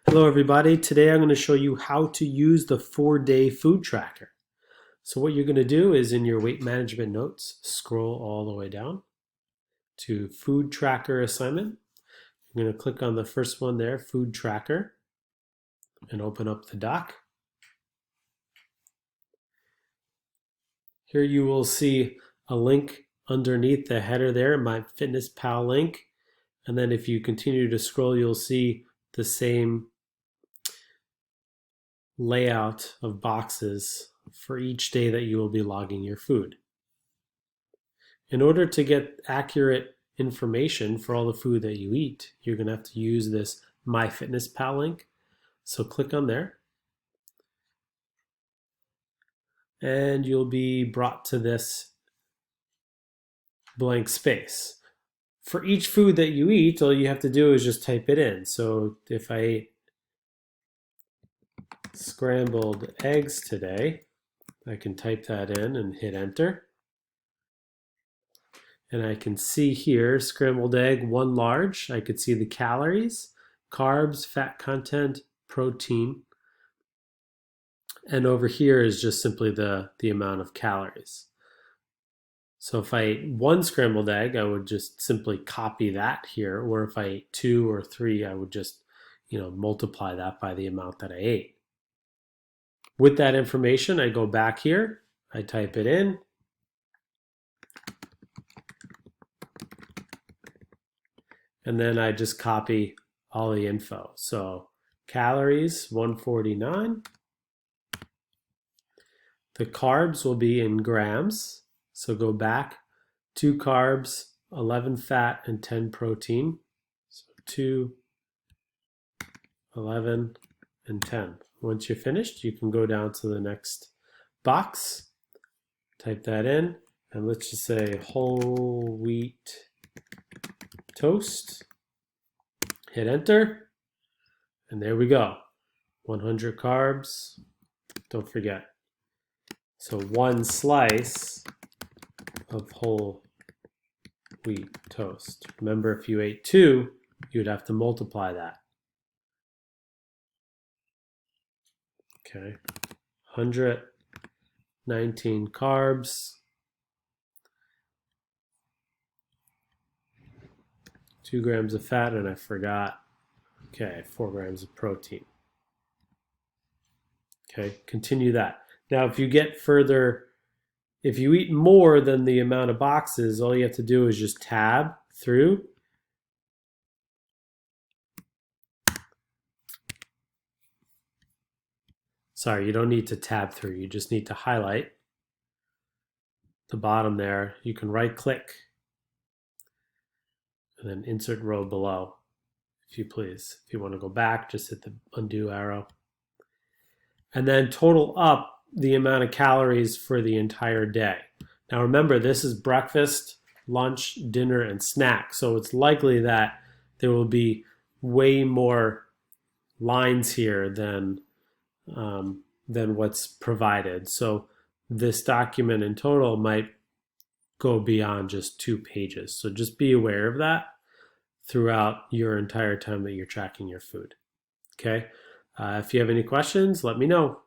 Hello everybody, today I'm going to show you how to use the 4-day food tracker. So what you're going to do is in your weight management notes, scroll all the way down to food tracker assignment. You're going to click on the first one there, food tracker, and open up the doc. Here you will see a link underneath the header there, MyFitnessPal link. And then if you continue to scroll, you'll see the same layout of boxes for each day that you will be logging your food. In order to get accurate information for all the food that you eat, you're going to have to use this MyFitnessPal link. So click on there and you'll be brought to this blank space. For each food that you eat, all you have to do is just type it in. So if I ate scrambled eggs today, I can type that in and hit enter. And I can see here, scrambled egg, 1 large. I could see the calories, carbs, fat content, protein. And over here is just simply the amount of calories. So if I ate 1 scrambled egg, I would just simply copy that here. Or if I ate 2 or 3, I would just, multiply that by the amount that I ate. With that information, I go back here, I type it in, and then I just copy all the info. So calories, 149. The carbs will be in grams. So go back, 2 carbs, 11 fat, and 10 protein. So 2, 11, and 10. Once you're finished, you can go down to the next box, type that in, and let's just say whole wheat toast. Hit enter, and there we go. 100 carbs, don't forget. So 1 slice of whole wheat toast. Remember, if you ate 2, you'd have to multiply that. Okay, 119 carbs, 2 grams of fat, and I forgot, 4 grams of protein. Okay, continue that. Now, if you get further, if you eat more than the amount of boxes, all you have to do is just tab through. Sorry, you don't need to tab through. You just need to highlight the bottom there. You can right click and then insert row below, if you please. If you want to go back, just hit the undo arrow. And then total up the amount of calories for the entire day. Now remember, this is breakfast, lunch, dinner, and snack. So it's likely that there will be way more lines here than what's provided. So this document in total might go beyond just 2 pages. So just be aware of that throughout your entire time that you're tracking your food. Okay. If you have any questions, let me know.